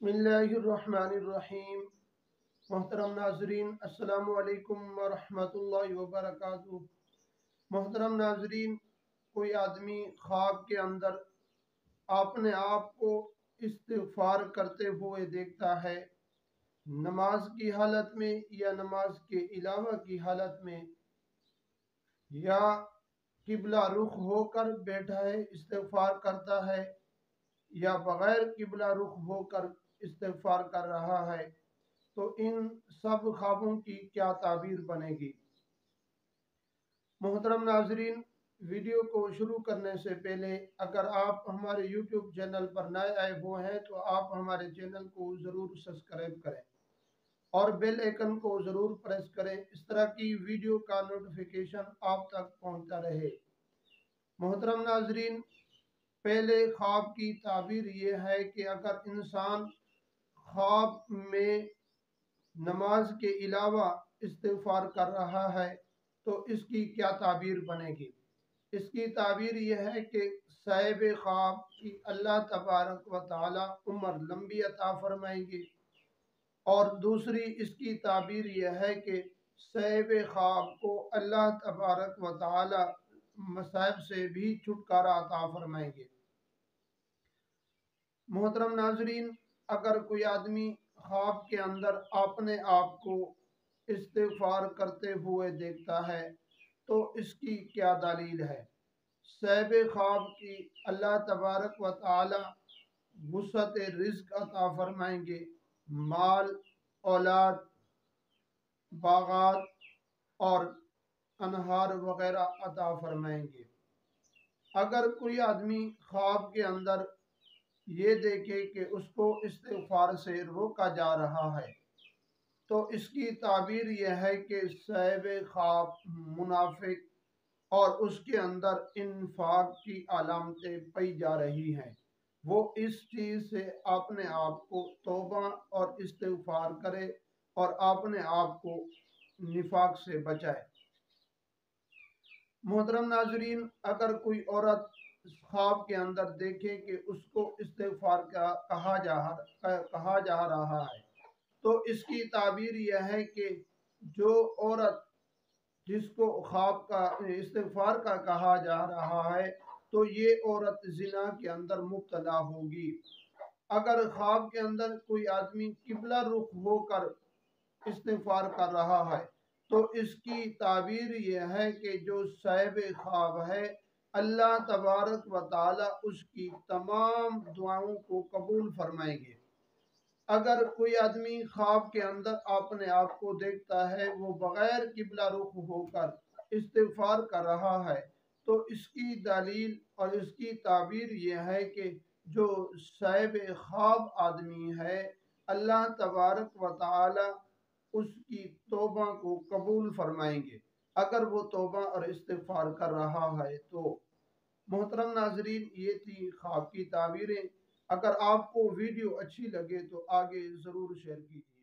बिस्मिल्लाहिर्रहमानिर्रहीम। मोहतरम नाजरीन, अस्सलामु अलैकुम वरहमतुल्लाहि वबरकातुहू। मोहतरम नाजरीन, कोई आदमी ख्वाब के अंदर अपने आप को इस्तिग़फ़ार करते हुए देखता है, नमाज की हालत में या नमाज के अलावा की हालत में, या किबला रुख होकर बैठा है इस्तिग़फ़ार करता है, या बग़ैर किबला रुख होकर इस्तिग़फ़ार कर रहा है, तो इन सब ख्वाबों की क्या ताबीर बनेगी। मोहतरम नाजरीन, वीडियो को शुरू करने से पहले अगर आप हमारे YouTube चैनल पर नए आए हुए हैं तो आप हमारे चैनल को ज़रूर सब्सक्राइब करें और बेल आइकन को ज़रूर प्रेस करें, इस तरह की वीडियो का नोटिफिकेशन आप तक पहुंचता रहे। मोहतरम नाजरीन, पहले ख्वाब की ताबीर ये है कि अगर इंसान ख्वाब में नमाज के अलावा इस्तिग़फ़ार कर रहा है तो इसकी क्या ताबीर बनेगी। इसकी ताबीर यह है कि साहिब ख्वाब की अल्लाह तबारक व तआला उम्र लंबी अता फरमाएंगे, और दूसरी इसकी ताबीर यह है कि साहिब ख्वाब को अल्लाह तबारक व तआला मसाइब से भी छुटकारा अता फरमाएंगे। मोहतरम नाजरीन, अगर कोई आदमी ख्वाब के अंदर अपने आप को इस्तिग़फ़ार करते हुए देखता है तो इसकी क्या दलील है। साहिब ख्वाब की अल्लाह तबारक व तआला वुसअत रिज़्क़ अता फरमाएंगे, माल, औलाद, बागात और अनहार वगैरह अता फरमाएंगे। अगर कोई आदमी ख्वाब के अंदर ये देखे कि उसको इस्तिग़फ़ार से रोका जा रहा है तो इसकी ताबीर यह है कि साहिब ख्वाब मुनाफिक और उसके अंदर इन्फाक की अलामतें पाई जा रही हैं। वो इस चीज़ से अपने आप को तौबा और इस्तिग़फ़ार करे और अपने आप को निफाक से बचाए। मोहतरम नाजरीन, अगर कोई औरत ख्वाब के अंदर देखे कि उसको इस्तिग़फ़ार का कहा जा रहा है तो इसकी ताबीर यह है कि जो औरत जिसको ख्वाब का इस्तिग़फ़ार का कहा जा रहा है तो ये औरत ज़िना के अंदर मुब्तला होगी। अगर ख्वाब के अंदर कोई आदमी किबला रुख होकर इस्तिग़फ़ार कर रहा है तो इसकी ताबीर यह है कि जो साहिब ख्वाब है अल्लाह तबारक व तआला उसकी तमाम दुआओं को कबूल फरमाएंगे। अगर कोई आदमी ख्वाब के अंदर अपने आप को देखता है वो बग़ैर किबला रुख होकर इस्तिग़फ़ार कर रहा है तो इसकी दलील और इसकी ताबीर यह है कि जो साहिब ख्वाब आदमी है अल्लाह तबारक व तआला उसकी तौबा को कबूल फरमाएंगे अगर वो तौबा और इस्तिग़फ़ार कर रहा है तो। मोहतरम नाजरीन, ये थी ख्वाब की ताबीरें। अगर आपको वीडियो अच्छी लगे तो आगे ज़रूर शेयर कीजिए।